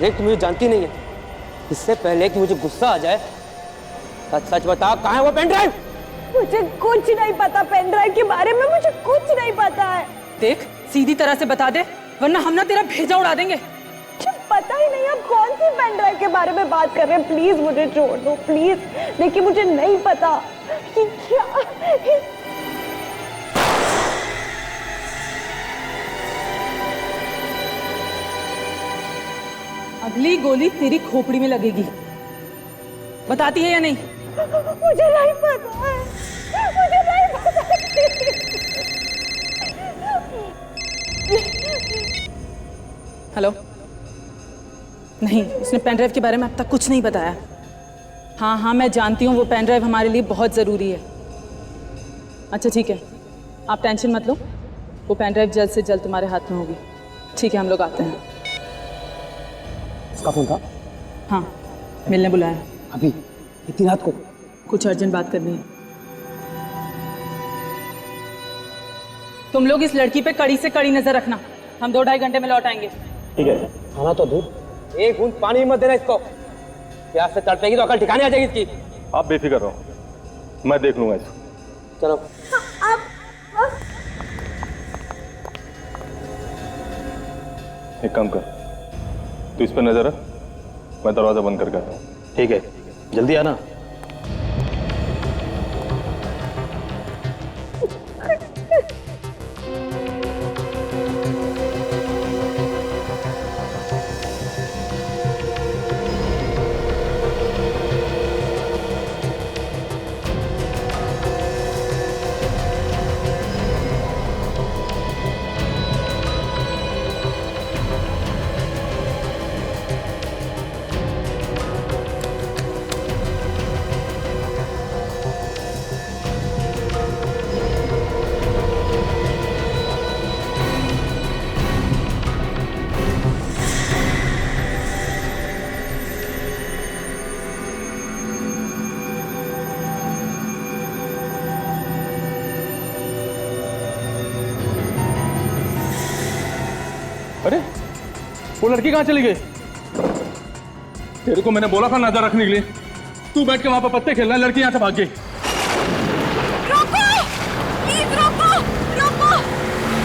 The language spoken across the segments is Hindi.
देख तू मुझे जानती नहीं है, इससे पहले कि मुझे गुस्सा आ जाए सच सच बता, कहाँ है वो पेन ड्राइव? मुझे कुछ नहीं पता पेन ड्राइव के बारे में, मुझे कुछ नहीं पता है। देख सीधी तरह से बता दे, वरना हम ना तेरा भेजा उड़ा देंगे। मुझे पता ही नहीं आप कौन सी पेन ड्राइव के बारे में बात कर रहे हैं। प्लीज मुझे छोड़ दो प्लीज। देखिए मुझे नहीं पता कि क्या अगली गोली तेरी खोपड़ी में लगेगी। बताती है या नहीं? मुझे नहीं पता है, मुझे नहीं पता। हेलो? नहीं, उसने पेन ड्राइव के बारे में अब तक कुछ नहीं बताया। हाँ हाँ मैं जानती हूँ वो पेन ड्राइव हमारे लिए बहुत ज़रूरी है। अच्छा ठीक है, आप टेंशन मत लो, वो पेन ड्राइव जल्द से जल्द तुम्हारे हाथ में होगी। ठीक है हम लोग आते हैं। उसका फोन था? हाँ मिलने बुलाया। अभी इतनी रात को? कुछ अर्जेंट बात करनी है। तुम लोग इस लड़की पे कड़ी से कड़ी नजर रखना, हम 2-2.5 घंटे में लौट आएंगे। ठीक है। खाना तो दूर, एक बूंद पानी मत देना इसको, प्यास से तड़पेगी तो अकल ठिकाने आ जाएगी इसकी। आप बेफिक्र रहो, मैं देख लूंगा इसको। चलो। एक काम कर, तू इस पर नजर रख, मैं दरवाजा बंद करके आता हूँ। ठीक है, जल्दी आना। अरे वो लड़की कहाँ चली गई? तेरे को मैंने बोला था नजर रखने के लिए, तू बैठ के वहां पर पत्ते खेलना, लड़की यहाँ से भाग गई। रोको प्लीज, रोको रोको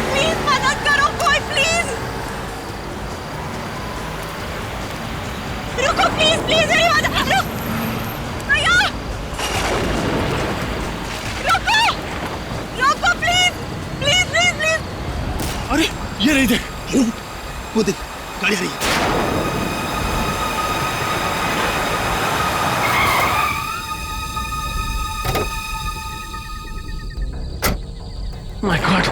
प्लीज, मदद करो कोई प्लीज। रुको प्लीज प्लीज, मेरी मदद। रुक भैया, रोको रोको प्लीज प्लीज प्लीज प्लीज। अरे ये नहीं, देख वो देख, गाड़ी आ रही है। My God.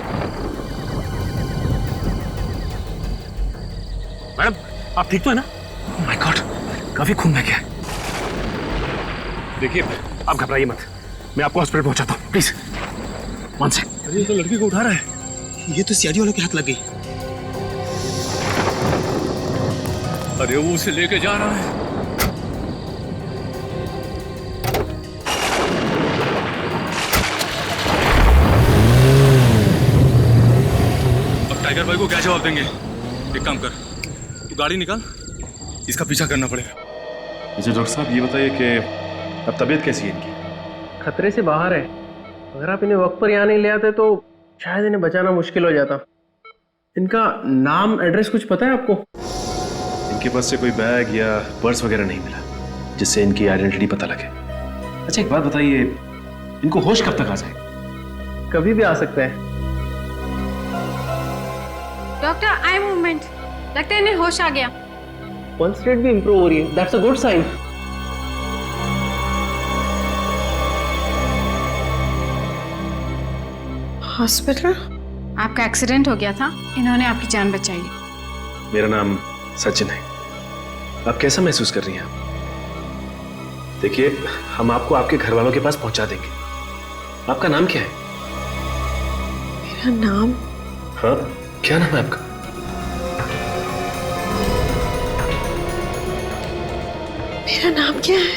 मैडम आप ठीक तो है ना? माय गॉड, काफी खून बह गया। देखिए आप घबराइए मत, मैं आपको हॉस्पिटल पहुंचाता हूँ, प्लीज। One second. अरे ये तो लड़की को उठा रहा है। ये तो सीआईडी वालों के हाथ लग गई। अरे वो उसे लेके जा रहा है। अब टाइगर भाई को क्या जवाब देंगे? एक काम कर, तू गाड़ी निकाल, इसका पीछा करना पड़ेगा। अच्छा डॉक्टर साहब ये बताइए कि अब तबीयत कैसी है इनकी? खतरे से बाहर है। अगर आप इन्हें वक्त पर यहाँ नहीं ले आते तो शायद इन्हें बचाना मुश्किल हो जाता। इनका नाम एड्रेस कुछ पता है आपको? इनके पास से कोई बैग या पर्स वगैरह नहीं मिला जिससे इनकी आइडेंटिटी पता लगे। अच्छा एक बात बताइए, इनको होश कब तक आ जाए? कभी भी आ सकता है। डॉक्टर आई मूवमेंट, लगता है इन्हें होश आ गया। पल्स रेट भी इंप्रूव हो रही है, that's a good sign. Hospital? आपका एक्सीडेंट हो गया था, इन्होंने आपकी जान बचाई। मेरा नाम सचिन है। आप कैसा महसूस कर रही हैं? देखिए हम आपको आपके घर वालों के पास पहुंचा देंगे। आपका नाम क्या है? मेरा नाम? हाँ क्या नाम है आपका? मेरा नाम क्या है?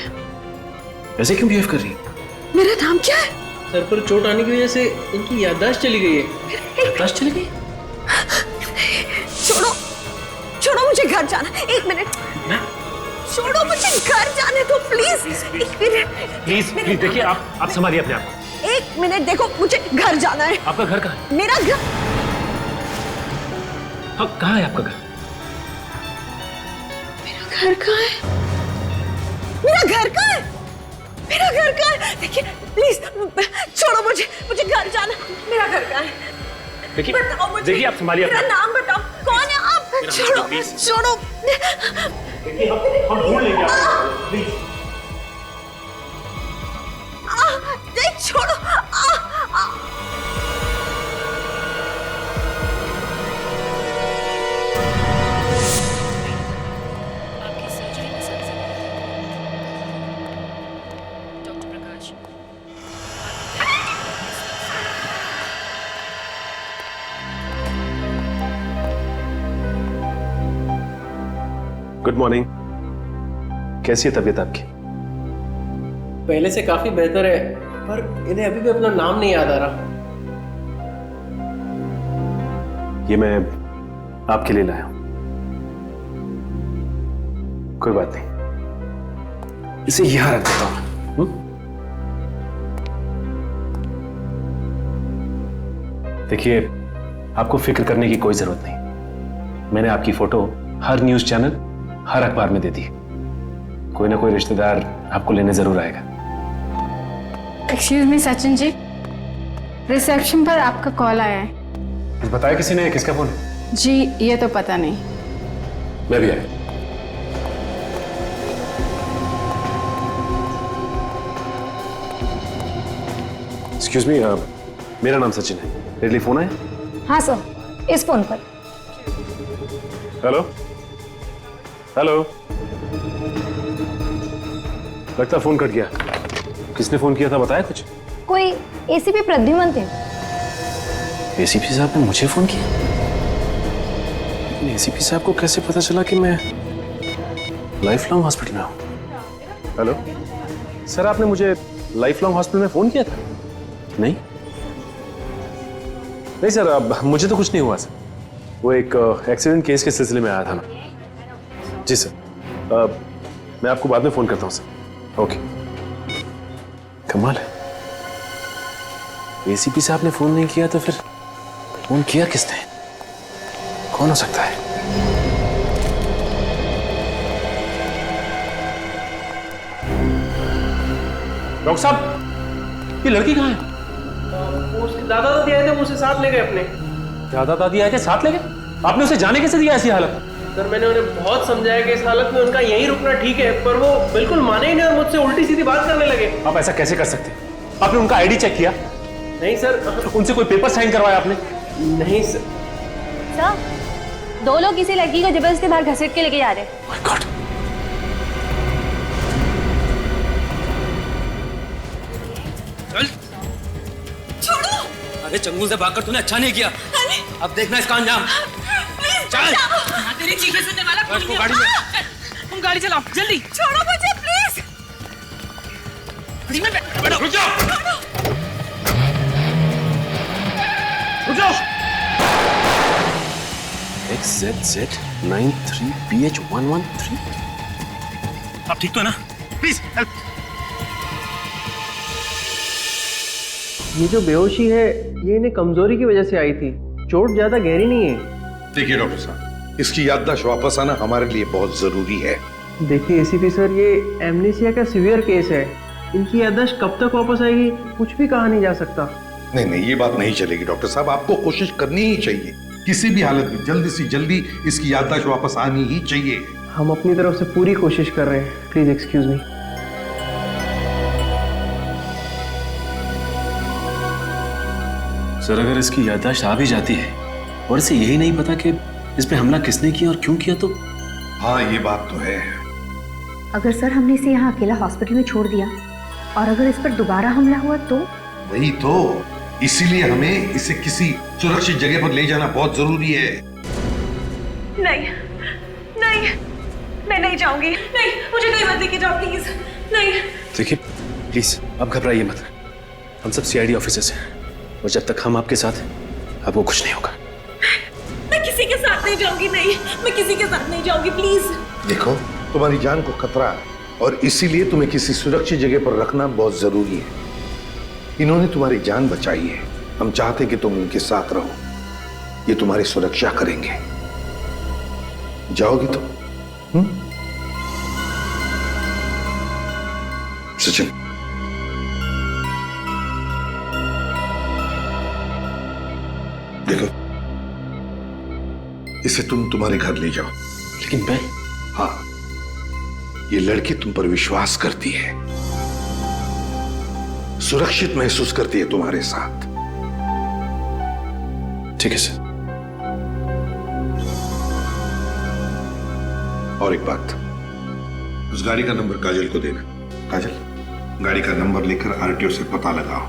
ऐसे क्यों बिहेव कर रही है? मेरा नाम क्या है? सर पर चोट आने की वजह से इनकी याददाश्त चली गई है। याददाश्त चली गई? छोड़ो छोड़ो, मुझे घर जाना। एक मिनट छोड़ो मुझे, घर जाने दो प्लीज। एक मिनट, प्लीज प्लीज देखिए, आप संभालिए अपने आप को। एक मिनट, देखो मुझे घर जाना है। आपका घर कहाँ है? मेरा घर, हाँ कहाँ है आपका घर? मेरा घर कहाँ है? मेरा घर कहाँ है? मेरा घर कहाँ है? देखिए प्लीज छोड़ो मुझे घर जाना। मेरा घर कहाँ है? देखिए बताओ मुझे, देखिए, आप संभालिए मेरा अपना। नाम बताओ, कौन है आप? छोड़ो छोड़ो। देखिए हम ढूंढ लेंगे आपको, प्लीज। नहीं छोड़ो। Good morning. कैसी है तबीयत आपकी? पहले से काफी बेहतर है, पर इन्हें अभी भी अपना नाम नहीं याद आ रहा। ये मैं आपके लिए लाया हूं। कोई बात नहीं, इसे यहां रख देता हूं। देखिए, आपको फिक्र करने की कोई जरूरत नहीं। मैंने आपकी फोटो हर न्यूज चैनल, हर अखबार में दे दी। कोई ना कोई रिश्तेदार आपको लेने जरूर आएगा। Excuse me Sachin ji, reception पर आपका कॉल आया है। कुछ बताया किसी ने? किसका फोन? जी ये तो पता नहीं। मैं भी आया। एक्सक्यूज मी, मेरा नाम सचिन है। मेरे लिए फोन आया? हाँ सर, इस फोन पर। हेलो हेलो, लगता है फोन कट गया। किसने फोन किया था, बताया कुछ? कोई एसीपी प्रद्युमन थे। एसीपी साहब ने मुझे फोन किया? लेकिन एसीपी साहब को कैसे पता चला कि मैं लाइफ लॉन्ग हॉस्पिटल में हूं? हेलो सर, आपने मुझे लाइफ लॉन्ग हॉस्पिटल में फोन किया था? नहीं नहीं सर, अब मुझे तो कुछ नहीं हुआ सर। वो एक एक्सीडेंट केस के सिलसिले में आया था मैं। जी सर, मैं आपको बाद में फोन करता हूं सर। ओके। कमाल है, एसीपी साहब ने फोन नहीं किया तो फिर फोन किया किसने? कौन हो सकता है? डॉक्टर साहब, ये लड़की कहाँ है? उसके दादा दादी आए थे, वो उसे साथ ले गए अपने। दादा दादी आए थे, साथ ले गए? आपने उसे जाने कैसे दिया ऐसी हालत? सर मैंने उन्हें बहुत समझाया कि इस हालत में उनका यहीं रुकना ठीक है, पर वो बिल्कुल माने ही नहीं और मुझसे उल्टी सीधी बात करने लगे। आप ऐसा कैसे कर सकते? आपने उनका आईडी चेक किया? नहीं सर। उनसे कोई पेपर साइन करवाया आपने? नहीं सर। सर, दो लोग किसी लड़की को जबरदस्ती बाहर घसीट के लेके जा रहे हैं। My God. छोड़ो। अरे चंगू से भागकर तूने अच्छा नहीं किया। अब देखना इसका अंजाम। चल। तेरी चीखें सुनने वाला कोई नहीं। गाड़ी में। तुम गाड़ी चलाओ जल्दी। छोड़ो मुझे प्लीज। रुक जाओ। रुक जाओ। XZZ93PH113। आप ठीक तो है ना? Please help. ये जो बेहोशी है, ये इन्हें कमजोरी की वजह से आई थी। चोट ज्यादा गहरी नहीं है। देखिए डॉक्टर साहब, इसकी याददाश्त वापस आना हमारे लिए बहुत जरूरी है। देखिए एसीपी सर, ये एमनेसिया का सीवियर केस है। इनकी याददाश्त कब तक वापस आएगी कुछ भी कहा नहीं जा सकता। नहीं नहीं, ये बात नहीं चलेगी डॉक्टर साहब। आपको कोशिश करनी ही चाहिए, किसी भी हालत में जल्दी से जल्दी इसकी याददाश्त वापस आनी ही चाहिए। हम अपनी तरफ से पूरी कोशिश कर रहे हैं। Please excuse me. सर, अगर इसकी याददाश्त आ भी जाती है और इसे यही नहीं पता कि इस पे हमला किसने किया और क्यों किया, तो हाँ ये बात तो है। अगर सर हमने इसे यहाँ अकेला हॉस्पिटल में छोड़ दिया और अगर इस पर दोबारा हमला हुआ तो? वही तो, इसीलिए हमें इसे किसी सुरक्षित जगह पर ले जाना बहुत जरूरी है। नहीं नहीं, मैं नहीं जाऊंगी। नहीं, मुझे कहीं मत लेके जाओ प्लीज। नहीं। देखिए प्लीज, आप घबराइए मत। हम सब सीआईडी ऑफिसर्स हैं और जब तक हम आपके साथ हैं आपको कुछ नहीं होगा। मैं किसी के साथ नहीं जाऊंगी। नहीं, मैं किसी के साथ नहीं जाऊंगी प्लीज। देखो, तुम्हारी जान को खतरा है और इसीलिए तुम्हें किसी सुरक्षित जगह पर रखना बहुत जरूरी है। इन्होंने तुम्हारी जान बचाई है, हम चाहते कि तुम उनके साथ रहो। ये तुम्हारी सुरक्षा करेंगे। जाओगी तुम? सचिन, देखो, इसे तुम तुम्हारे घर ले जाओ। लेकिन मैं? हाँ, ये लड़की तुम पर विश्वास करती है, सुरक्षित महसूस करती है तुम्हारे साथ। ठीक है सर। और एक बात, उस गाड़ी का नंबर काजल को देना। काजल, गाड़ी का नंबर लेकर आरटीओ से पता लगाओ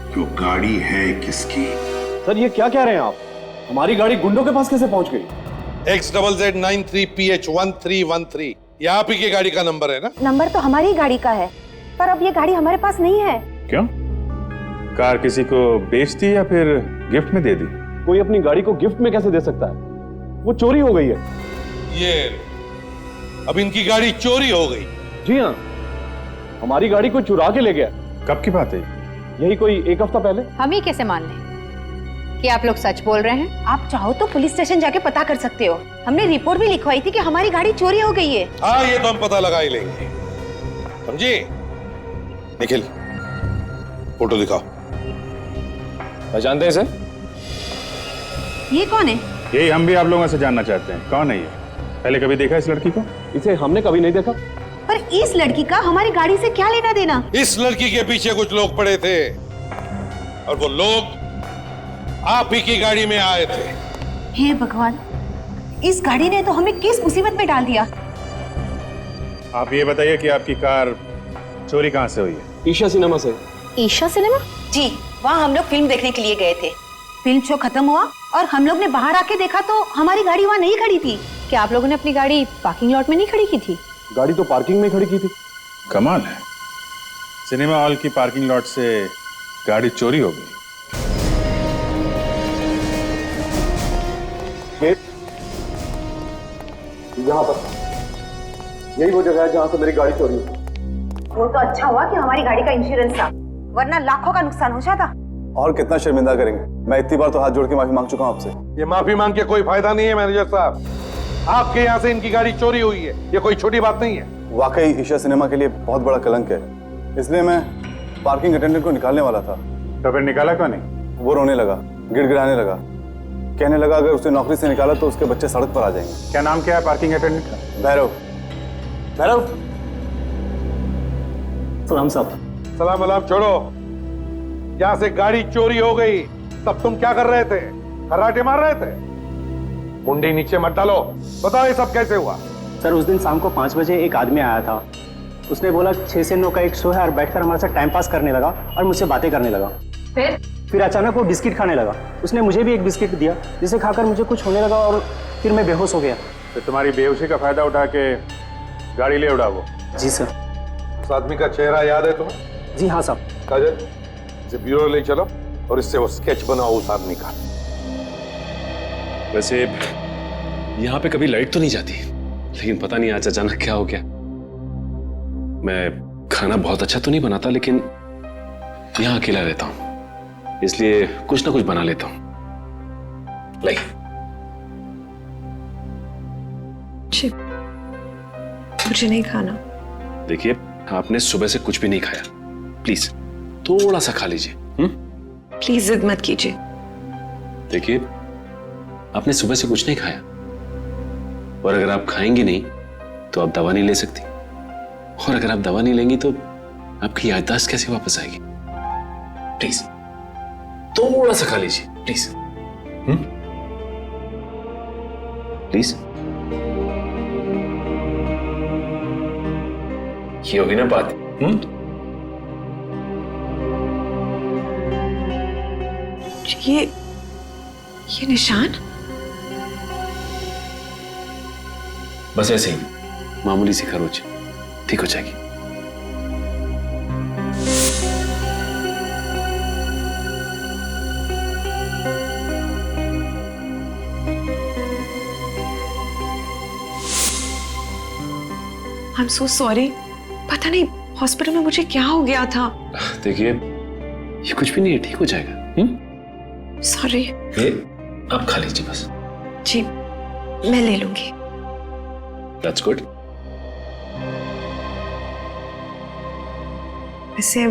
कि वो गाड़ी है किसकी। सर ये क्या कह रहे हैं आप? हमारी गाड़ी गुंडों के पास कैसे पहुंच गई? XZZ93PH1313, ये आप ही की गाड़ी का नंबर है ना? नंबर तो हमारी गाड़ी का है, पर अब ये गाड़ी हमारे पास नहीं है। क्यों? कार किसी को बेच दी या फिर गिफ्ट में दे दी? कोई अपनी गाड़ी को गिफ्ट में कैसे दे सकता है? वो चोरी हो गई है। ये अब इनकी गाड़ी चोरी हो गई। जी हाँ, हमारी गाड़ी को चुरा के ले गया। कब की बात है? यही कोई 1 हफ्ता पहले। हम ही कैसे मान लें कि आप लोग सच बोल रहे हैं? आप चाहो तो पुलिस स्टेशन जाके पता कर सकते हो। हमने रिपोर्ट भी लिखवाई थी कि हमारी गाड़ी चोरी हो गई है। हाँ, ये तो हम पता लगा ही लेंगे, समझे? निखिल, फोटो दिखाओ। पहचानते हैं सर? ये कौन है? यही हम भी आप लोगों से जानना चाहते हैं, कौन है ये? पहले कभी देखा इस लड़की को? इसे हमने कभी नहीं देखा। पर इस लड़की का हमारी गाड़ी से क्या लेना देना? इस लड़की के पीछे कुछ लोग पड़े थे और वो लोग आप ही की गाड़ी में आए थे। हे भगवान, इस गाड़ी ने तो हमें किस मुसीबत में डाल दिया। आप ये बताइए कि आपकी कार चोरी कहाँ से हुई है? ईशा सिनेमा से। ईशा सिनेमा? जी, वहाँ हम लोग फिल्म देखने के लिए गए थे। फिल्म शो खत्म हुआ और हम लोग ने बाहर आके देखा तो हमारी गाड़ी वहाँ नहीं खड़ी थी। क्या आप लोगों ने अपनी गाड़ी पार्किंग लॉट में नहीं खड़ी की थी? गाड़ी तो पार्किंग में खड़ी की थी। कमाल है, सिनेमा हॉल की पार्किंग लॉट से गाड़ी चोरी हो गई। यहाँ पर यही वो जगह है जहाँ से मेरी गाड़ी चोरी हुई। वो तो अच्छा हुआ कि हमारी गाड़ी का इंश्योरेंस था, वरना लाखों का नुकसान हो जाता। और कितना शर्मिंदा करेंगे? मैं इतनी बार तो हाथ जोड़ के माफी मांग चुका हूँ आपसे। ये माफी मांग के कोई फायदा नहीं है मैनेजर साहब। आपके यहाँ से इनकी गाड़ी चोरी हुई है, ये कोई छोटी बात नहीं है। वाकई ईशा सिनेमा के लिए बहुत बड़ा कलंक है, इसलिए मैं पार्किंग अटेंडेंट को निकालने वाला था। तो फिर निकाला क्यों नहीं? वो रोने लगा, गिड़गिड़ाने लगा, कहने लगा अगर उसे नौकरी से निकाला तो उसके बच्चे सड़क पर आ जाएंगे। क्या नाम क्या है पार्किंग अटेंडेंट का? भैरव। भैरव, सलाम साहब। सलाम अलाम छोड़ो। यहाँ से गाड़ी चोरी हो गई, तब तुम क्या कर रहे थे? खर्राटे मार रहे थे? मुंडी नीचे मत डालो, बताओ ये सब कैसे हुआ? सर, उस दिन शाम को 5 बजे एक आदमी आया था। उसने बोला 6 से 9 का एक शो है और बैठकर हमारे साथ टाइम पास करने लगा और मुझसे बातें करने लगा। फिर अचानक वो बिस्किट खाने लगा। उसने मुझे भी एक बिस्किट दिया, जिसे खाकर मुझे कुछ होने लगा और फिर मैं बेहोश हो गया। तो तुम्हारी बेहोशी का फायदा उठा के गाड़ी ले उड़ा वो? जी सर। उस आदमी का चेहरा याद है तुम्हें? जी हाँ साहब। काजल, इसे ब्यूरो ले चलो और इससे वो स्केच बनाओ उस आदमी का। वैसे यहाँ पे कभी लाइट तो नहीं जाती, लेकिन पता नहीं आज अचानक क्या हो गया। मैं खाना बहुत अच्छा तो नहीं बनाता, लेकिन यहाँ अकेला रहता हूँ, इसलिए कुछ ना कुछ बना लेता हूँ। लाइक मुझे नहीं खाना। देखिए, आपने सुबह से कुछ भी नहीं खाया, प्लीज थोड़ा सा खा लीजिए। प्लीज जिद मत कीजिए। देखिए, आपने सुबह से कुछ नहीं खाया, और अगर आप खाएंगी नहीं तो आप दवा नहीं ले सकती, और अगर आप दवा नहीं लेंगी तो आपकी याददाश्त कैसे वापस आएगी? प्लीज थोड़ा सा खा लीजिए, प्लीज। प्लीज। ये होगी ना बात? ये निशान? बस ऐसे ही मामूली सी खरोच, ठीक हो जाएगी। I am so sorry. पता नहीं हॉस्पिटल में मुझे क्या हो गया था। देखिए ये कुछ भी नहीं है, ठीक हो जाएगा। सॉरी। ये आप खा लीजिए बस। जी मैं ले लूंगी। That's good. वैसे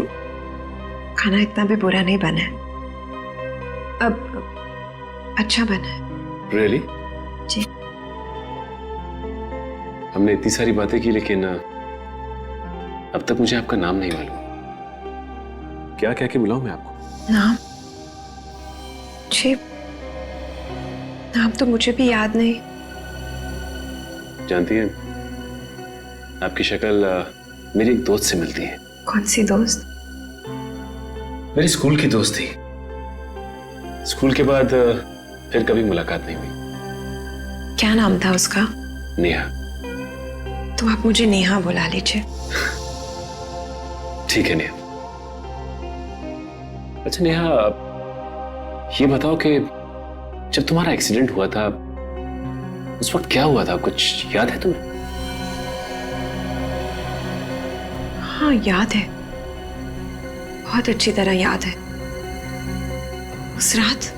खाना इतना भी बुरा नहीं बना है, अब अच्छा बना है। रियली? जी। हमने इतनी सारी बातें की लेकिन अब तक मुझे आपका नाम नहीं मालूम। क्या कह के बुलाऊं मैं आपको? नाम? जी नाम तो मुझे भी याद नहीं। जानती हैं आपकी शक्ल मेरी एक दोस्त से मिलती है। कौन सी दोस्त? मेरी स्कूल की दोस्त थी। स्कूल के बाद फिर कभी मुलाकात नहीं हुई। क्या नाम था उसका? नेहा। तो आप मुझे नेहा बुला लीजिए। ठीक है नेहा। अच्छा नेहा, ये बताओ कि जब तुम्हारा एक्सीडेंट हुआ था उस वक्त क्या हुआ था, कुछ याद है तुम्हें? हाँ याद है, बहुत अच्छी तरह याद है। उस रात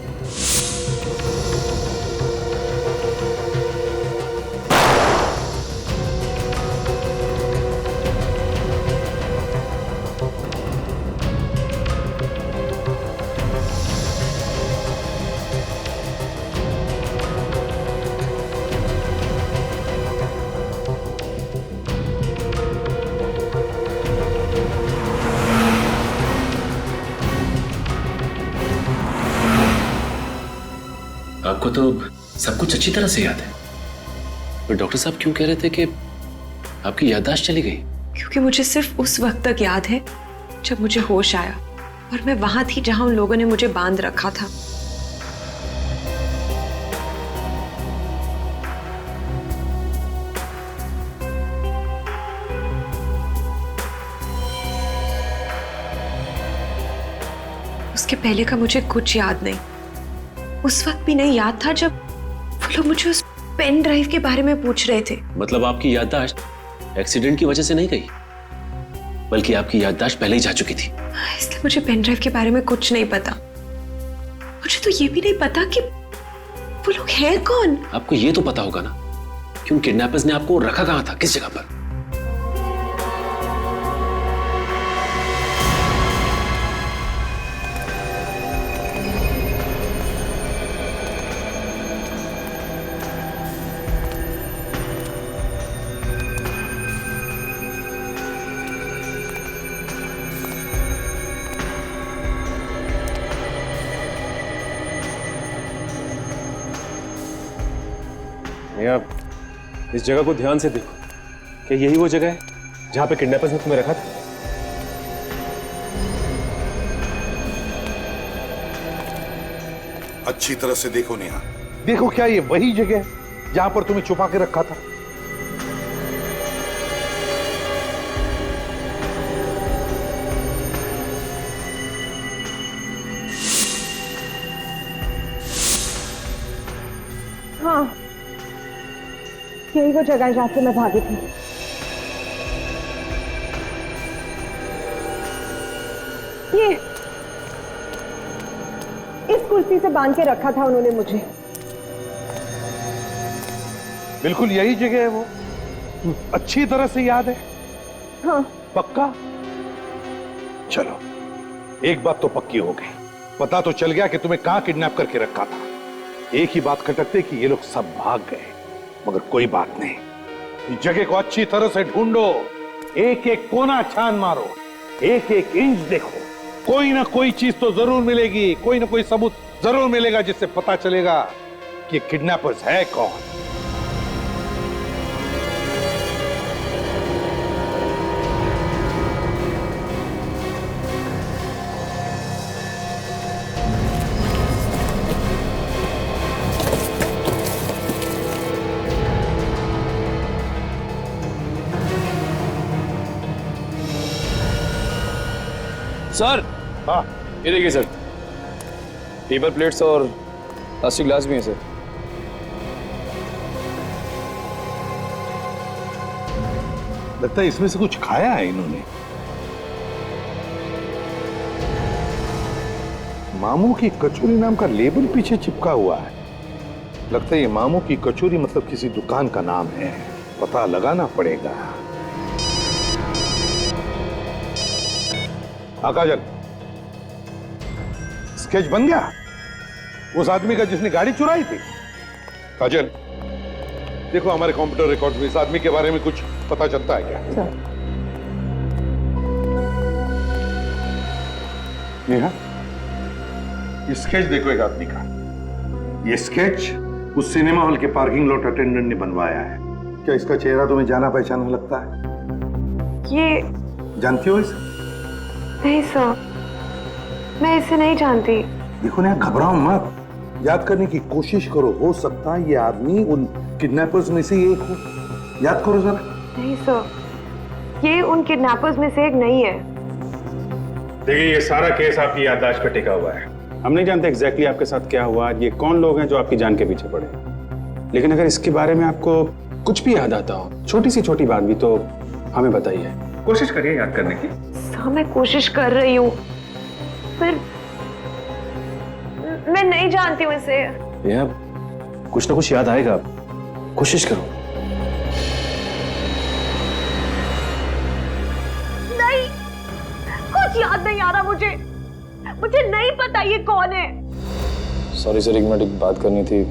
आपको तो सब कुछ अच्छी तरह से याद है, पर डॉक्टर साहब क्यों कह रहे थे कि आपकी याददाश्त चली गई? क्योंकि मुझे सिर्फ उस वक्त तक याद है जब मुझे होश आया और मैं वहां थी जहां उन लोगों ने मुझे बांध रखा था। उसके पहले का मुझे कुछ याद नहीं। उस वक्त भी नहीं याद था जब वो लोग मुझे उस पेन ड्राइव के बारे में पूछ रहे थे। मतलब आपकी याददाश्त एक्सीडेंट की वजह से नहीं गई, बल्कि आपकी याददाश्त पहले ही जा चुकी थी। इसलिए मुझे पेन ड्राइव के बारे में कुछ नहीं पता। मुझे तो ये भी नहीं पता कि वो लोग हैं कौन। आपको ये तो पता होगा ना कि उन किडनैपर्स ने आपको रखा कहां था, किस जगह पर? आप इस जगह को ध्यान से देखो, क्या यही वो जगह है जहां पे किडनैपर्स ने तुम्हें रखा था? अच्छी तरह से देखो नेहा, देखो क्या ये वही जगह है जहां पर तुम्हें छुपा के रखा था? हाँ यही वो जगह है जहां से मैं भागी थी। ये इस कुर्सी से बांध के रखा था उन्होंने मुझे। बिल्कुल यही जगह है वो, अच्छी तरह से याद है? हाँ। पक्का? चलो एक बात तो पक्की हो गई, पता तो चल गया कि तुम्हें कहां किडनैप करके रखा था। एक ही बात खटकते कि ये लोग सब भाग गए, मगर कोई बात नहीं, इस जगह को अच्छी तरह से ढूंढो, एक एक कोना छान मारो, एक एक इंच देखो, कोई ना कोई चीज तो जरूर मिलेगी, कोई ना कोई सबूत जरूर मिलेगा जिससे पता चलेगा कि किडनैपर्स है कौन। सर हाँ ये देखिए सर, टेबल प्लेट्स और प्लास्टिक ग्लास भी हैं सर। लगता है इसमें से कुछ खाया है इन्होंने। मामू की कचौरी नाम का लेबल पीछे चिपका हुआ है। लगता है ये मामू की कचौरी मतलब किसी दुकान का नाम है। पता लगाना पड़ेगा। काजल, स्केच बन गया उस आदमी का जिसने गाड़ी चुराई थी? काजल, देखो हमारे कंप्यूटर रिकॉर्ड में इस आदमी के बारे में कुछ पता चलता है क्या? नेहा, ये स्केच देखो एक आदमी का। ये स्केच उस सिनेमा हॉल के पार्किंग लॉट अटेंडेंट ने बनवाया है। क्या इसका चेहरा तुम्हें जाना पहचाना लगता है? ये जानती हो इसे? नहीं सर, मैं इसे नहीं जानती। देखो ना, घबराओ मत, याद करने की कोशिश करो। हो सकता है ये आदमी उन किडनैपर्स में से एक हो। याद करो जरा। नहीं सर, ये उन किडनैपर्स में से एक नहीं है। देखिए, ये सारा केस आपकी याददाश्त पर टिका हुआ है। हम नहीं जानते एग्जैक्टली आपके साथ क्या हुआ, ये कौन लोग हैं जो आपकी जान के पीछे पड़े। लेकिन अगर इसके बारे में आपको कुछ भी याद आता हो, छोटी सी छोटी बात भी, तो हमें बताइए। कोशिश करिए याद करने की। सर, मैं कोशिश कर रही हूँ, पर मैं नहीं जानती हूँ इसे। भैया, कुछ ना कुछ याद आएगा, कोशिश करो। नहीं, कुछ याद नहीं आ रहा मुझे। मुझे नहीं पता ये कौन है। सॉरी सर, एक मिनट, एक बात करनी थी।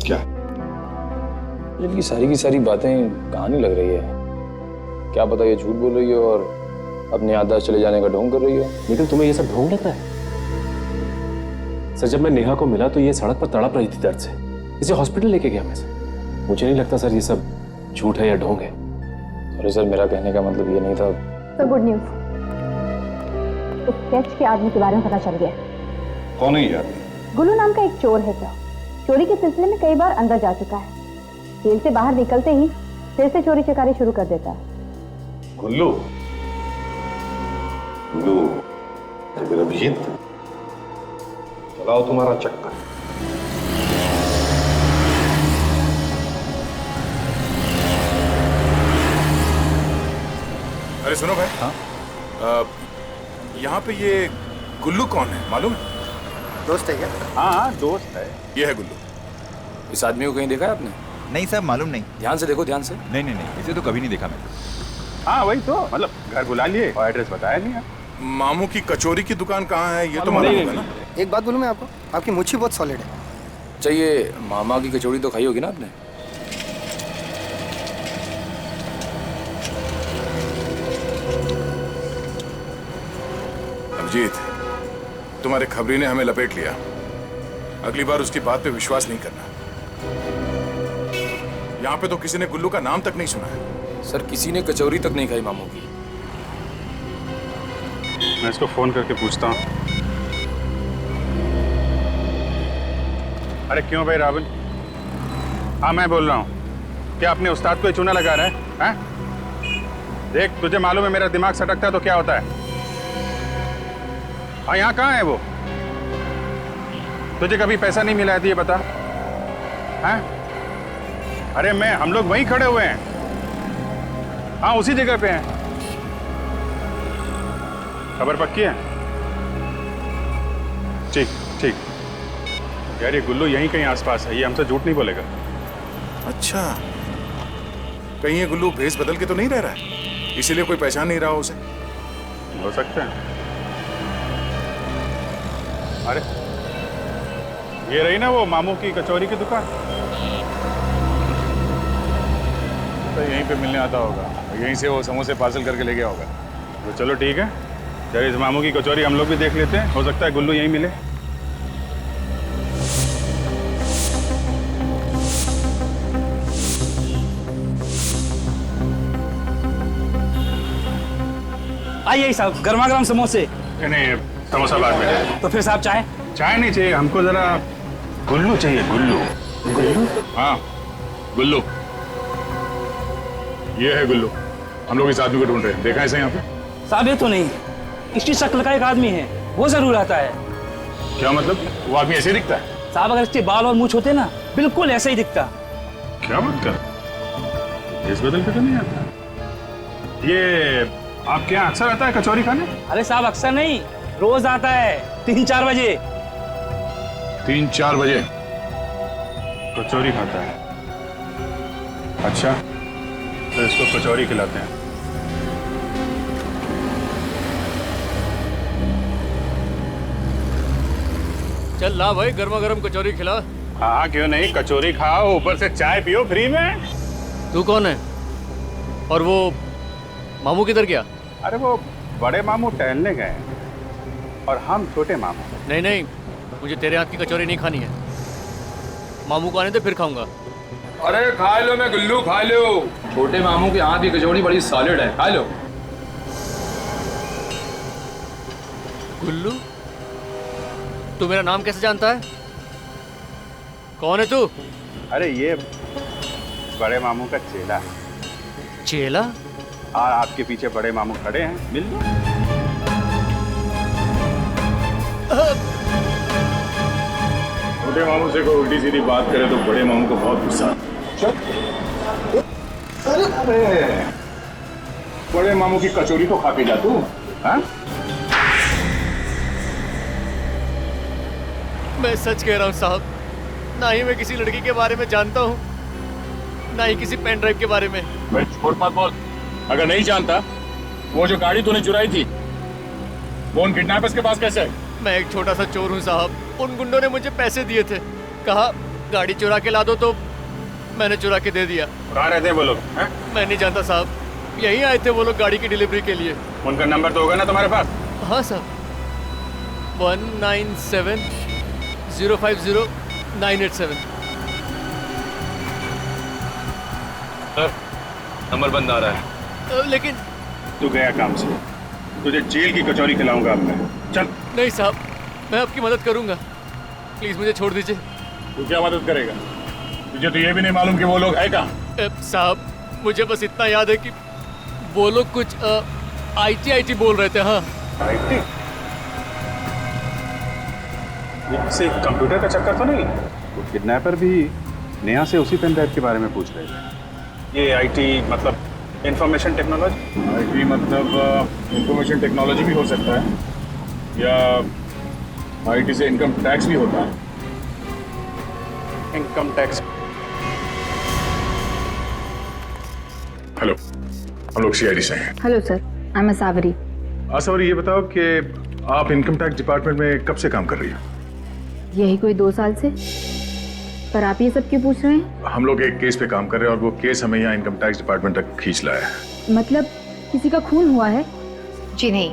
क्या? इनकी सारी की सारी बातें कहानी लग रही है। क्या पता ये झूठ बोल रही हो और अपने याददाश्त चले जाने का ढोंग कर रही हो। लेकिन तुम्हें ये सब ढोंग लगता है? सर, जब मैं नेहा को मिला तो ये सड़क पर तड़प रही थी दर्द से। इसे हॉस्पिटल लेके गया मैं सर। मुझे नहीं लगता सर ये सब झूठ है या ढोंग है। अरे सर, मेरा कहने का मतलब ये नहीं था। तो गुड न्यूज, इस स्केच के आदमी के बारे में पता चल गया। कौन है ये आदमी? गुल्लू नाम का एक चोर है सर। चोरी के सिलसिले में कई बार अंदर जा चुका है। जेल से बाहर निकलते ही फिर से चोरी चकारी शुरू कर देता है। गुल्लू? गुल्लू, फिर अभिजीत, चलाओ तुम्हारा चक्कर। अरे सुनो भाई। हाँ? यहाँ पे ये गुल्लू कौन है, मालूम है? दोस्त है क्या? हाँ, दोस्त है। ये है गुल्लू। इस आदमी को कहीं देखा है आपने? नहीं सर, मालूम नहीं। ध्यान से देखो, ध्यान से। नहीं नहीं नहीं, इसे तो कभी नहीं देखा मैंने। हाँ वही तो, मतलब घर बुला लिए और एड्रेस बताया नहीं। मामू की कचौरी की दुकान कहाँ है ये तो मालूम होगा ना? एक बात बोलूं मैं आपको, आपकी मुच्छी बहुत सॉलिड है। चाहिए, मामा की कचौड़ी तो खाई होगी ना आपने? अभिजीत, तुम्हारे खबरी ने हमें लपेट लिया। अगली बार उसकी बात पे विश्वास नहीं करना। यहाँ पे तो किसी ने गुल्लू का नाम तक नहीं सुना है। सर, किसी ने कचौरी तक नहीं खाई मामू की। मैं इसको फोन करके पूछता हूँ। अरे क्यों भाई रावल? हाँ मैं बोल रहा हूँ। क्या अपने उस्ताद को ही चूना लगा रहा है? देख, तुझे मालूम है मेरा दिमाग सटकता है तो क्या होता है। हाँ, यहाँ कहाँ है वो? तुझे कभी पैसा नहीं मिला है तो ये बता। हैं? अरे हम लोग वहीं खड़े हुए हैं। हाँ, उसी जगह पे हैं। खबर पक्की है? ठीक ठीक। यार ये गुल्लू यहीं कहीं आसपास है, ये हमसे झूठ नहीं बोलेगा। अच्छा, कहीं ये गुल्लू भेस बदल के तो नहीं रह रहा है, इसीलिए कोई पहचान नहीं रहा हो उसे? हो सकता है। अरे ये रही ना वो मामू की कचौरी की दुकान, तो यहीं पे मिलने आता होगा, यहीं से वो समोसे पार्सल करके ले गया होगा। तो चलो ठीक है, चलिए इस मामू की कचौरी हम लोग भी देख लेते हैं, हो सकता है गुल्लू यहीं मिले। आइए साहब, गर्मा गर्म समोसे। नहीं, समोसा बाद में। तो फिर साहब चाय? चाय नहीं चाहिए हमको, जरा गुल्लू चाहिए। गुल्लू? गुल्लू? हाँ गुल्लू, ये है गुल्लू। हम लोग इस आदमी को ढूंढ रहे हैं, देखा है इसे यहाँ पे? साहब ये तो नहीं, इसकी शक्ल का एक आदमी है, वो जरूर आता है। क्या मतलब? वो आदमी ऐसे दिखता है? साहब अगर इसके बाल और मूछ होते ना बिल्कुल ऐसे ही दिखता। क्या बात कर, इस बदल के तो नहीं आता। ये आपके यहाँ अक्सर आता है कचौरी खाने? अरे साहब अक्सर नहीं, रोज आता है 3-4 बजे। 3-4 बजे कचौरी खाता है? अच्छा, तो इसको कचौरी खिलाते हैं। चल ला भाई, गर्मा गर्म कचौरी खिला। हाँ क्यों नहीं, कचौरी खाओ, ऊपर से चाय पियो फ्री में। तू कौन है? और वो मामू किधर गया? अरे वो बड़े मामू टहलने गए हैं और हम छोटे मामू। नहीं नहीं, मुझे तेरे हाथ की कचौरी नहीं खानी है। मामू को आने दे फिर खाऊंगा। अरे खा लो, मैं गुल्लू खा लो। छोटे मामू के हाथ की कचौड़ी बड़ी सॉलिड है, खा लो। गुल्लू, तू मेरा नाम कैसे जानता है? कौन है तू? अरे ये बड़े मामू का चेला। चेला? और आपके पीछे बड़े मामू खड़े हैं, मिल लो। छोटे मामू से कोई उल्टी सीधी बात करे तो बड़े मामू को बहुत गुस्सा आता है। अरे बड़े मामू की कचौरी तो खा के जा तू। हाँ? मैं सच कह रहा हूँ साहब, ना ही मैं किसी लड़की के बारे में जानता हूँ, ना ही किसी पेन ड्राइव के बारे में। मैं छोड़ मत बोल। अगर नहीं जानता, वो जो गाड़ी तूने चुराई थी वो उन किडनैपर्स के पास कैसे है? मैं एक छोटा सा चोर हूँ साहब। उन गुंडों ने मुझे पैसे दिए थे, कहा गाड़ी चुरा के ला दो, तो मैंने चुरा के दे दिया। कहाँ रहते हैं वो लोग? मैं नहीं जानता साहब, यहीं आए थे वो लोग गाड़ी की डिलीवरी के लिए। उनका नंबर तो होगा ना तुम्हारे पास? हाँ साहब, 197050987। सर नंबर बंद आ रहा है। लेकिन तू गया काम से, तुझे जेल की कचौरी खिलाऊंगा अब मैं। चल। नहीं साहब, मैं आपकी मदद करूंगा, प्लीज मुझे छोड़ दीजिए। तू क्या मदद करेगा? तुझे तो ये भी नहीं मालूम कि वो लोग है कहाँ? साहब मुझे बस इतना याद है कि वो लोग कुछ IT बोल रहे थे। हाँ IT? ये किसी कंप्यूटर का चक्कर तो नहीं? वो किडनैपर भी नेहा से उसी पेन ड्राइव के बारे में पूछ रहे थे। ये IT मतलब इंफॉर्मेशन टेक्नोलॉजी? IT मतलब इंफॉर्मेशन टेक्नोलॉजी भी हो सकता है, या IT से इनकम टैक्स भी होता है। Income tax. हेलो, हम लोग CID से हैं। हेलो सर, आई एम सावरी। सावरी, ये बताओ कि आप इनकम टैक्स डिपार्टमेंट में कब से काम कर रही हैं? यही कोई 2 साल से। पर आप ये सब क्यों पूछ रहे हैं? हम लोग एक केस पे काम कर रहे हैं और वो केस हमें यहाँ इनकम टैक्स डिपार्टमेंट तक खींच लाया है। मतलब किसी का खून हुआ है? जी नहीं,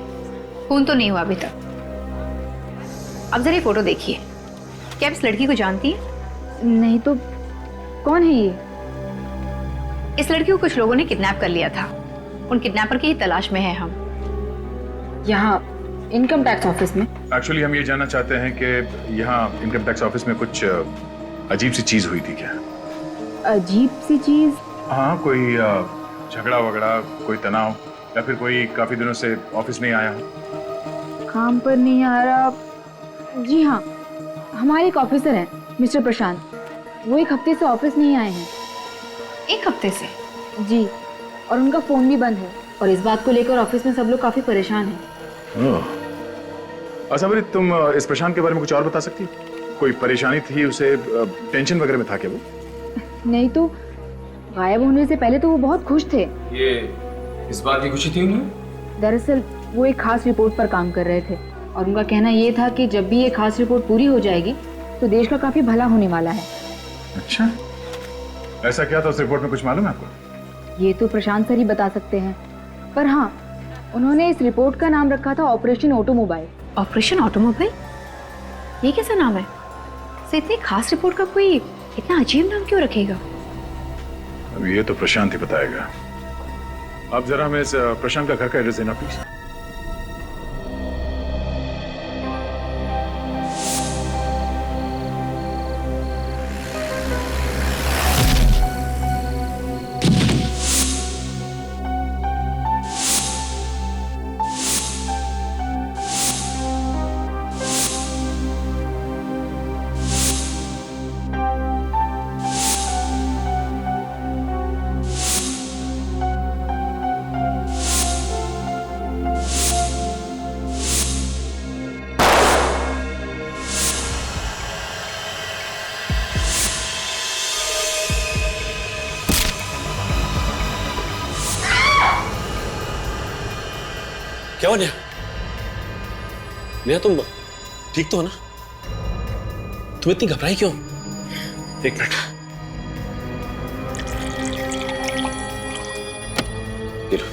खून तो नहीं हुआ अभी तक। अब जरा ये फोटो देखिए, क्या आप इस लड़की को जानती हैं? नहीं तो कौन है ये? इस लड़की को कुछ लोगों ने किडनैप कर लिया था। उन किडनैपर की ही तलाश में है हम। यहाँ इनकम टैक्स ऑफिस में? एक्चुअली हम ये जानना चाहते हैं कि यहाँ इनकम टैक्स ऑफिस में कुछ अजीब सी चीज हुई थी क्या? अजीब सी चीज? हाँ, कोई झगड़ा वगड़ा, कोई तनाव, या फिर कोई काफी दिनों से ऑफिस नहीं आया हो? काम पर नहीं आ रहा? जी हाँ, हमारे एक ऑफिसर हैं मिस्टर प्रशांत, वो 1 हफ्ते से ऑफिस नहीं आए हैं। 1 हफ्ते से? जी, और उनका फोन भी बंद है, और इस बात को लेकर ऑफिस में सब लोग काफी परेशान हैं। अच्छा भाई, तुम इस प्रशांत के बारे में कुछ और बता सकती हो? कोई परेशानी थी उसे, टेंशन वगैरह में था क्या वो? नहीं तो गायब होने से पहले तो वो बहुत खुश थे। ये इस बात की खुशी थी उन्हें? दरअसल वो एक खास रिपोर्ट पर काम कर रहे थे, और उनका कहना ये था कि जब भी ये खास रिपोर्ट पूरी हो जाएगी तो देश का काफी भला होने वाला है। अच्छा, ऐसा क्या था उस रिपोर्ट में, कुछ मालूम है आपको? ये तो प्रशांत सर ही बता सकते हैं, पर हाँ, उन्होंने इस रिपोर्ट का नाम रखा था ऑपरेशन ऑटोमोबाइल। Operation automobile? ये कैसा नाम है? से इतनी खास रिपोर्ट का कोई इतना अजीब नाम क्यों रखेगा? अब ये तो प्रशांत ही बताएगा। आप जरा हमें इस प्रशांत का घर का एड्रेस देना प्लीज। क्या हुआ नेहा? नेहा तुम ठीक तो हो ना? तुम इतनी घबराई क्यों? एक मिनट, पी लो,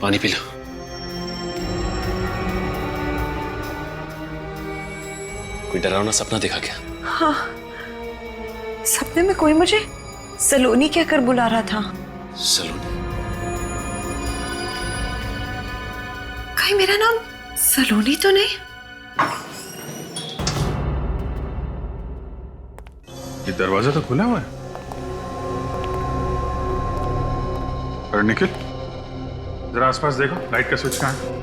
पानी पी लो। कोई डरावना सपना देखा क्या? हाँ, सपने में कोई मुझे सलोनी कहकर बुला रहा था। सलोनी? कहीं मेरा नाम सलोनी तो नहीं? ये दरवाजा तो खुला हुआ है। अरे निखिल, जरा आसपास देखो, लाइट का स्विच कहाँ है?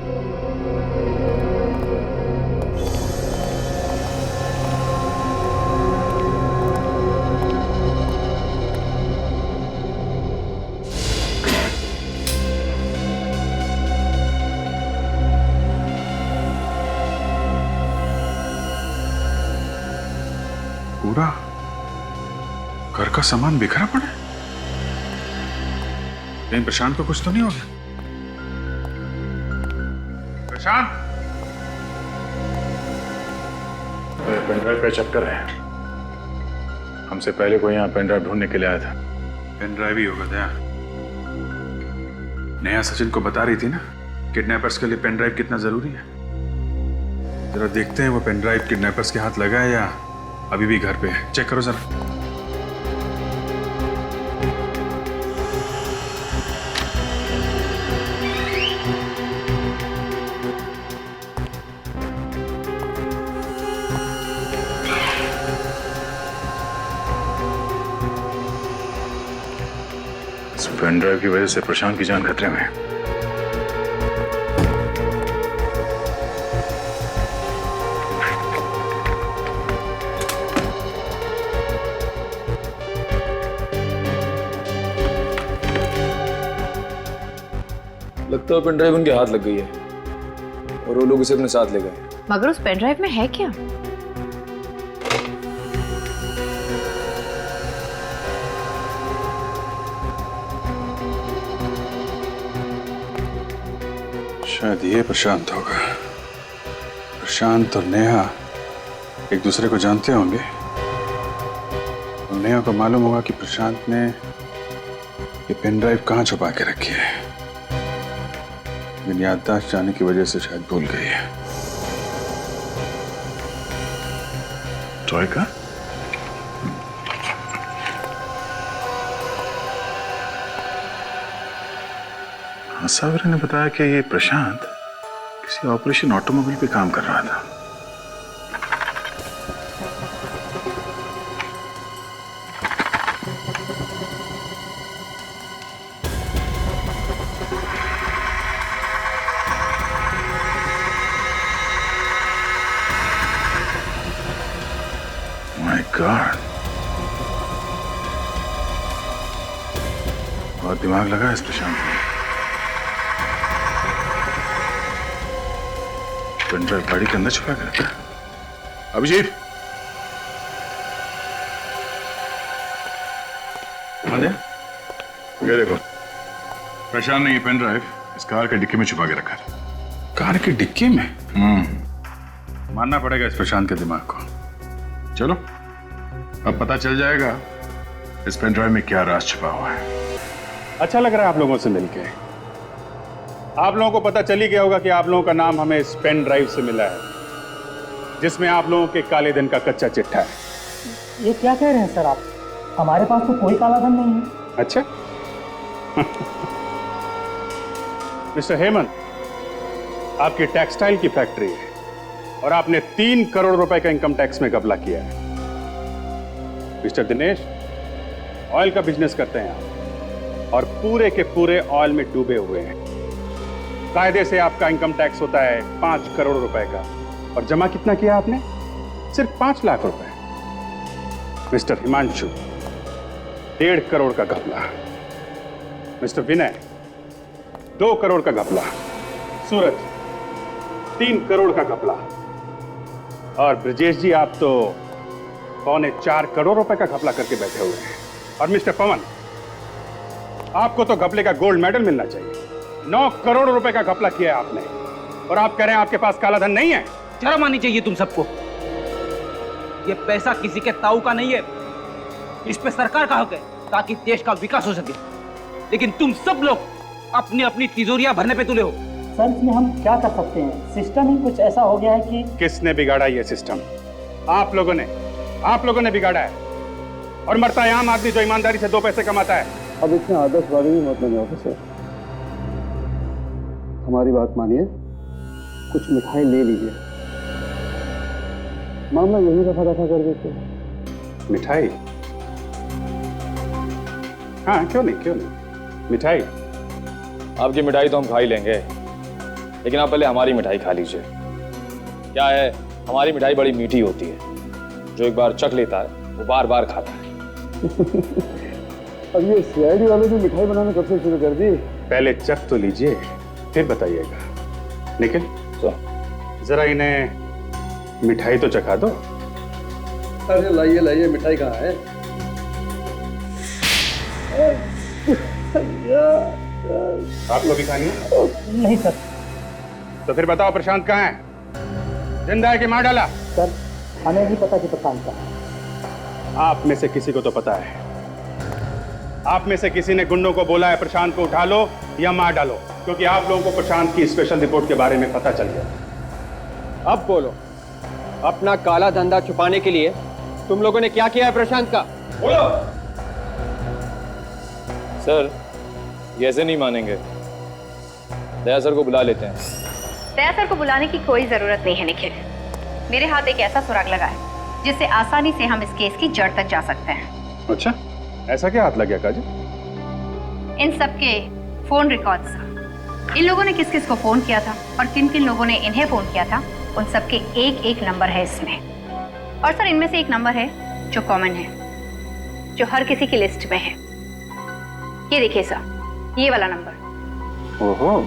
पूरा घर का सामान बिखरा पड़ा है। कहीं प्रशांत को कुछ तो नहीं हो गया? प्रशांत, पेनड्राइव पे चक्कर है। हमसे पहले कोई यहाँ पेनड्राइव ढूंढने के लिए आया था। पेनड्राइव ही होगा दया। नेहा सचिन को बता रही थी ना किडनैपर्स के लिए पेनड्राइव कितना जरूरी है। जरा देखते हैं वो पेनड्राइव किडनैपर्स के हाथ लगा है या अभी भी घर पे है। चेक करो जरा। इस पेनड्राइव की वजह से प्रशांत की जान खतरे में है। लगता है पेन ड्राइव उनके हाथ लग गई है और वो लोग उसे अपने साथ ले गए। मगर उस पेन ड्राइव में है क्या? शायद ये प्रशांत होगा। प्रशांत और नेहा एक दूसरे को जानते होंगे और नेहा को मालूम होगा कि प्रशांत ने ये पेन ड्राइव कहाँ छुपा के रखी है, लेकिन याददाश्त जाने की वजह से शायद भूल गई है। टॉय का? हाँ, सागर ने बताया कि ये प्रशांत किसी ऑपरेशन ऑटोमोबाइल पे काम कर रहा था। माय गॉड, बहुत दिमाग लगा है इस प्रशांत ने। पेनड्राइव गाड़ी के अंदर छुपा के रखा है। अभिजीत, ये देखो, प्रशांत ने ये पेनड्राइव इस कार के डिक्की में छुपा के रखा है। कार की डिक्की में? मानना पड़ेगा इस प्रशांत के दिमाग को। चलो, अब पता चल जाएगा इस पेनड्राइव में क्या राज छुपा हुआ है। अच्छा लग रहा है आप लोगों से मिलके। आप लोगों को पता चल ही गया होगा कि आप लोगों का नाम हमें इस पेन ड्राइव से मिला है, जिसमें आप लोगों के काले धन का कच्चा चिट्ठा है। ये क्या कह रहे हैं सर आप? हमारे पास तो कोई काला धन नहीं है। अच्छा। मिस्टर हेमंत, आपकी टेक्सटाइल की फैक्ट्री है और आपने 3 करोड़ रुपए का इनकम टैक्स में घपला किया है। मिस्टर दिनेश, ऑयल का बिजनेस करते हैं आप और पूरे के पूरे ऑयल में डूबे हुए हैं। कायदे से आपका इनकम टैक्स होता है 5 करोड़ रुपए का और जमा कितना किया आपने? सिर्फ 5 लाख रुपए। मिस्टर हिमांशु, 1.5 करोड़ का घपला। मिस्टर विनय, 2 करोड़ का घपला। सूरज, 3 करोड़ का घपला। और ब्रजेश जी, आप तो 3.25 करोड़ रुपए का घपला करके बैठे हुए हैं। और मिस्टर पवन, आपको तो घपले का गोल्ड मेडल मिलना चाहिए। 9 करोड़ रुपए का घपला किया है आपने। और आप कह रहे हैं आपके पास काला धन नहीं है। शर्म आनी चाहिए तुम सबको। ये पैसा किसी के ताऊ का नहीं है, इस पे सरकार का हक है ताकि देश का विकास हो सके। लेकिन तुम सब लोग अपनी अपनी तिजोरियां भरने पे तुले हो। सर इसमें हम क्या कर सकते हैं? सिस्टम ही कुछ ऐसा हो गया है कि किसने बिगाड़ा ये सिस्टम? आप लोगों ने बिगाड़ा है। और मरता है आम आदमी जो ईमानदारी से 2 पैसे कमाता है। अब इसमें आदर्शवादी भी मत बने ऑफिसर, हमारी बात मानिए, कुछ मिठाई ले लीजिए, मामला यही रफा कर देते हैं। मिठाई? हाँ, क्यों नहीं मिठाई। आपकी मिठाई तो हम खा ही लेंगे, लेकिन आप पहले हमारी मिठाई खा लीजिए। क्या है, हमारी मिठाई बड़ी मीठी होती है, जो एक बार चख लेता है वो बार बार खाता है। अब ये सीआईडी वालों ने मिठाई बनाना कब से शुरू कर दी? पहले चख तो लीजिए, फिर बताइएगा। निखिल, जरा इन्हें मिठाई तो चखा दो। अरे लाइए मिठाई कहाँ है? आपको भी खानी है? नहीं सर। तो फिर बताओ प्रशांत कहाँ है? जिंदा है कि मार डाला? सर हमें नहीं पता कि प्रशांत का। आप में से किसी को तो पता है। आप में से किसी ने गुंडों को बोला है प्रशांत को उठा लो या मार डालो, क्योंकि आप लोगों को प्रशांत की स्पेशल रिपोर्ट के बारे में पता चल गया। अब बोलो, अपना काला धंधा छुपाने के लिए तुम लोगों ने क्या किया है प्रशांत का? बोलो। सर ये ऐसे नहीं मानेंगे, दया सर को बुला लेते हैं। दया सर को बुलाने की कोई जरूरत नहीं है निखिल। मेरे हाथ एक ऐसा सुराग लगा है जिससे आसानी से हम इस केस की जड़ तक जा सकते हैं। अच्छा, ऐसा क्या हाथ लग गया काजल? इन सबके फोन रिकॉर्ड्स, इन लोगों ने किस किस को फोन किया था और किन किन लोगों ने इन्हें फोन किया था, उन सबके एक एक नंबर है इसमें। और सर इनमें से एक नंबर है जो कॉमन है, जो हर किसी की लिस्ट में है। ये देखिए सर, ये वाला नंबर। ओहो,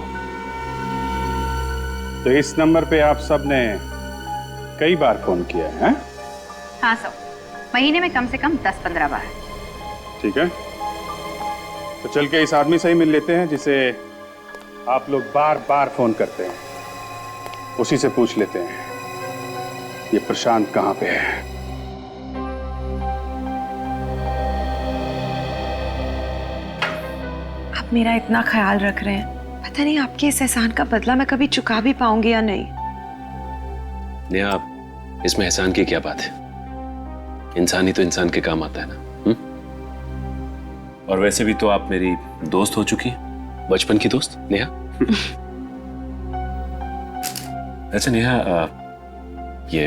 तो इस नंबर पे आप सब ने कई बार फोन किया है? हाँ सर, महीने में कम से कम 10-15 बार। ठीक है, तो चल के इस आदमी से ही मिल लेते हैं जिसे आप लोग बार बार फोन करते हैं, उसी से पूछ लेते हैं ये प्रशांत कहाँ पे है। आप मेरा इतना ख्याल रख रहे हैं, पता नहीं आपके इस एहसान का बदला मैं कभी चुका भी पाऊंगी या नहीं। नेहा, इसमें एहसान की क्या बात है? इंसान ही तो इंसान के काम आता है ना। और वैसे भी तो आप मेरी दोस्त हो चुकी हैं, बचपन की दोस्त नेहा। अच्छा नेहा, ये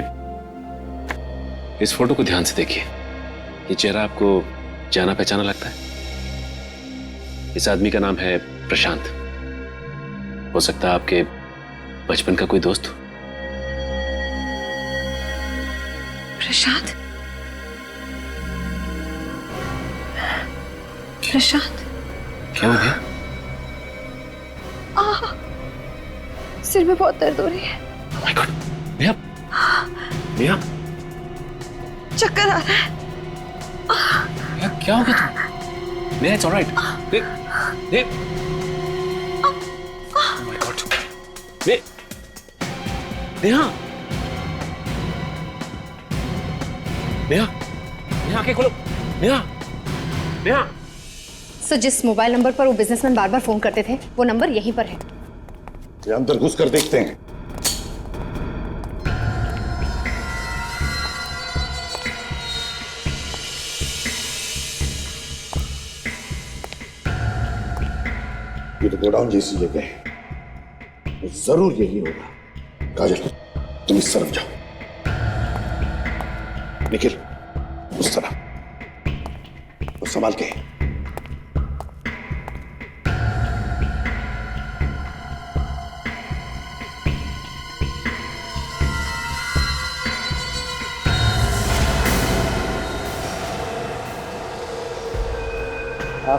इस फोटो को ध्यान से देखिए। ये चेहरा आपको जाना पहचाना लगता है? इस आदमी का नाम है प्रशांत। हो सकता है आपके बचपन का कोई दोस्त हो। प्रशांत? प्रशांत? क्या हो गया? सिर में बहुत दर्द हो रही है। माय गॉड, नेहा, नेहा, चक्कर आ रहा है। नेहा क्या हो गया तुम? Neha, it's alright. My God, Neha, Neha, Neha आंखें खोलो। नेहा, नेहा। सर जिस मोबाइल नंबर पर वो बिजनेसमैन बार बार फोन करते थे, वो नंबर यहीं पर है। अंदर घुस कर देखते हैं। ये तो गोडाउन जैसी जगह है, तो जरूर यही होगा। काजल, तुम इस तरफ जाओ, निखिल उस तरफ, तो संभाल के।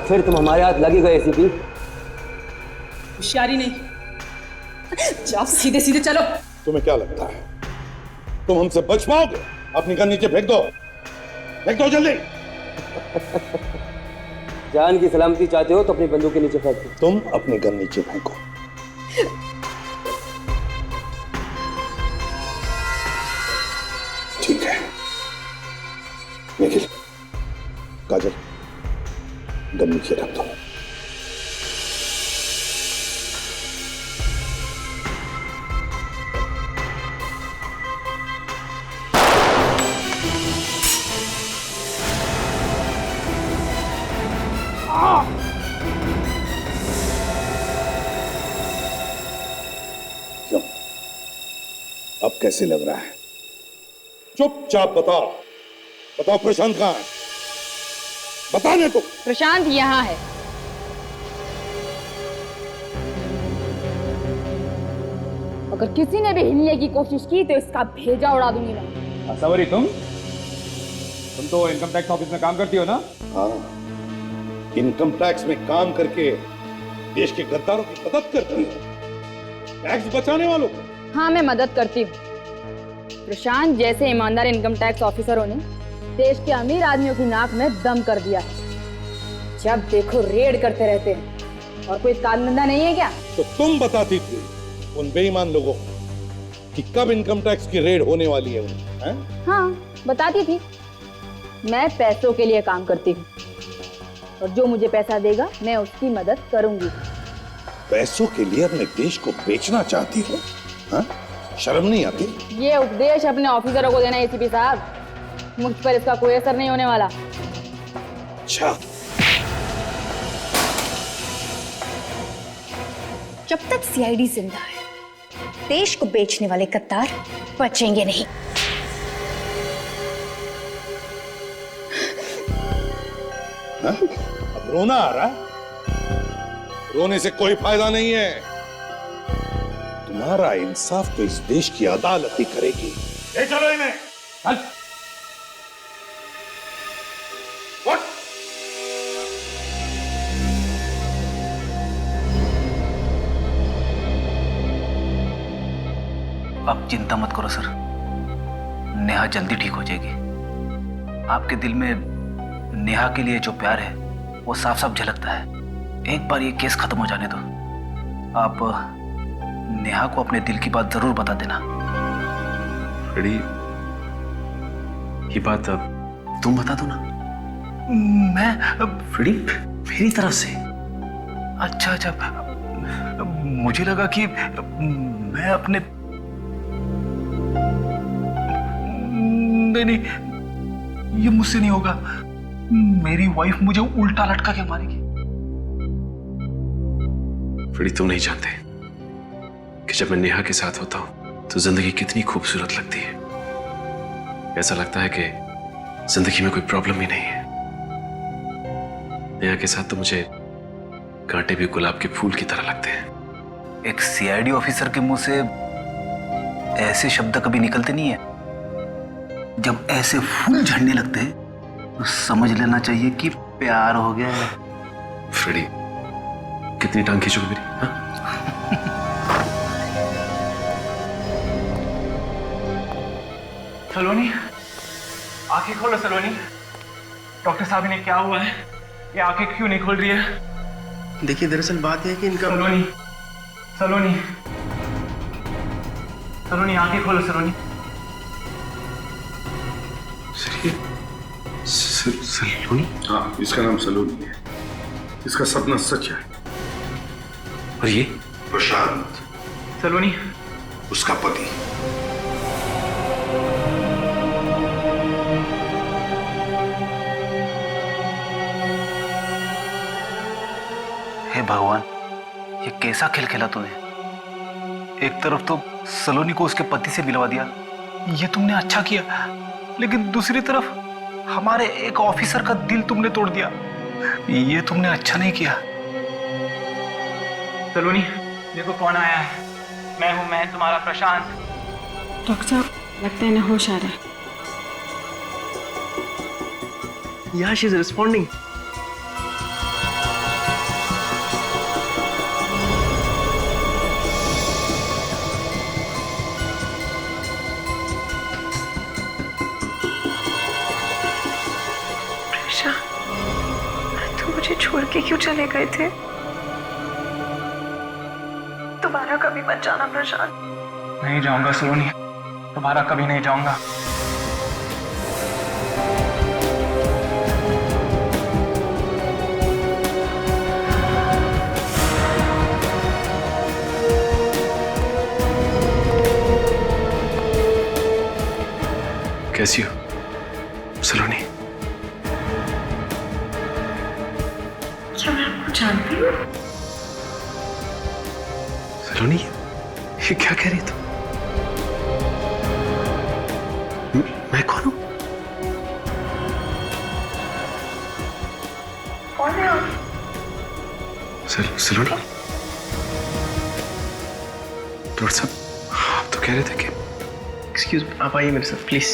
फिर तुम हमारे हाथ लगे गए एसीपी। होशियारी नहीं, जाओ सीधे सीधे चलो। तुम्हें क्या लगता है तुम हमसे बच पाओगे? अपनी गन नीचे फेंक दो, फेंक दो जल्दी। जान की सलामती चाहते हो तो अपनी बंदूक के नीचे फेंक दो। तुम अपनी गन नीचे फेंको। निखिल, काजल, गन नीचे रख दो। क्यों? अब कैसे लग रहा है? चुपचाप बताओ, बताओ प्रशांत कहाँ है? बताने तो। प्रशांत यहाँ है। अगर किसी ने भी हिलने की कोशिश की तो इसका भेजा उड़ा दूंगी मैं। सवरी, तुम तो इनकम टैक्स ऑफिस में काम करती हो ना? हाँ, इनकम टैक्स में काम करके देश के गद्दारों की मदद करती हो, टैक्स बचाने वालों को। हाँ, मैं मदद करती हूँ। प्रशांत जैसे ईमानदार इनकम टैक्स ऑफिसरों ने देश के अमीर आदमियों की नाक में दम कर दिया है। जब देखो रेड करते रहते हैं, और कोई काम धंधा नहीं है क्या? तो तुम बताती थी उन बेईमान लोगों को कि कब इनकम टैक्स की रेड होने वाली है उन्हें? हाँ, बताती थी। मैं पैसों के लिए काम करती हूँ, और जो मुझे पैसा देगा मैं उसकी मदद करूंगी। पैसों के लिए अपने देश को बेचना चाहती हो? हाँ? शर्म नहीं आती? ये उपदेश अपने ऑफिसरों को देना एसीपी साहब, मुझ पर इसका कोई असर नहीं होने वाला। अच्छा, जब तक सीआईडी जिंदा है, देश को बेचने वाले गद्दार बचेंगे नहीं। हाँ? अब रोना आ रहा है? रोने से कोई फायदा नहीं है। तुम्हारा इंसाफ तो इस देश की अदालत ही करेगी। ले चलो इन्हें। चल। What? आप चिंता मत करो सर, नेहा जल्दी ठीक हो जाएगी। आपके दिल में नेहा के लिए जो प्यार है वो साफ साफ झलकता है। एक बार ये केस खत्म हो जाने दो। आप नेहा को अपने दिल की बात जरूर बता देना। फ्रेडी, ये बात अब तुम बता दो ना। मैं फ्रेडी, मेरी तरफ से? अच्छा अच्छा, मुझे लगा कि मैं अपने नहीं, ये मुझसे नहीं होगा। मेरी वाइफ मुझे उल्टा लटका के मारेगी। फ्रेडी, तुम नहीं जानते कि जब मैं नेहा के साथ होता हूं तो जिंदगी कितनी खूबसूरत लगती है। ऐसा लगता है कि जिंदगी में कोई प्रॉब्लम ही नहीं है। नेहा के साथ तो मुझे कांटे भी गुलाब के फूल की तरह लगते हैं। एक सीआईडी ऑफिसर के मुंह से ऐसे शब्द कभी निकलते नहीं है। जब ऐसे फूल झड़ने लगते हैं तो समझ लेना चाहिए कि प्यार हो गया है। फ्रेडी, कितनी टांग खींचोगी मेरी? हाँ? सलोनी, आंखें खोलो सलोनी। डॉक्टर साहब, इन्हें क्या हुआ है? ये आंखें क्यों नहीं खोल रही है? देखिए, दरअसल बात यह है कि इनका सलोनी, सलोनी, सलोनी, आंखें खोलो सलोनी। सलोनी? हाँ, इसका नाम सलोनी है। इसका सपना सच है। और ये? प्रशांत। सलोनी? उसका पति। हे भगवान, ये कैसा खेल खेला तूने? एक तरफ तो सलोनी को उसके पति से मिलवा दिया, ये तुमने अच्छा किया, लेकिन दूसरी तरफ हमारे एक ऑफिसर का दिल तुमने तोड़ दिया, ये तुमने अच्छा नहीं किया। सलोनी, देखो कौन आया है। मैं हूं, मैं तुम्हारा प्रशांत। डॉक्टर साहब, लगता है ना होश आ रहा है। Yeah, she's responding. प्रेशा, तुम मुझे छोड़ के क्यों चले गए थे? दोबारा कभी मत जाना प्रशांत। नहीं जाऊंगा सलोनी, दोबारा कभी नहीं जाऊंगा। कैसी हो सलोनी? क्या मैं आपको जानती हूँ? सलोनी ये क्या कह रही तू? मैं कौन हूँ? कौन है आप? सलोनी डॉक्टर साहब आप तो कह रहे थे कि एक्सक्यूज मी, आप आइए मेरे साथ प्लीज।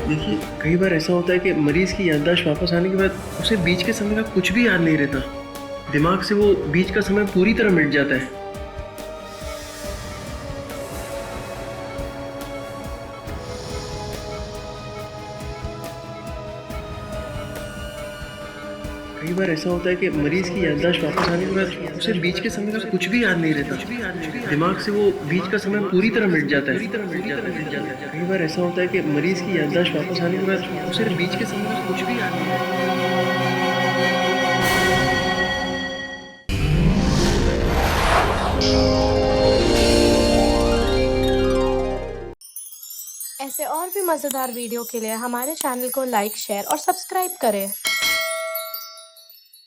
देखिए कई बार ऐसा होता है कि मरीज की याददाश्त वापस आने के बाद उसे बीच के समय का कुछ भी याद नहीं रहता। दिमाग से वो बीच का समय पूरी तरह मिट जाता है। कई बार ऐसा होता है कि मरीज की याददाश्त वापस आने के बाद उसे बीच के समय का कुछ भी याद नहीं रहता। दिमाग से वो बीच का समय पूरी तरह मिट जाता है। कई बार ऐसा होता है कि मरीज की याददाश्त वापस आने के बाद उसे बीच के समय का कुछ भी याद नहीं रहता। ऐसे और भी मज़ेदार वीडियो के लिए हमारे चैनल को लाइक, शेयर और सब्सक्राइब करें।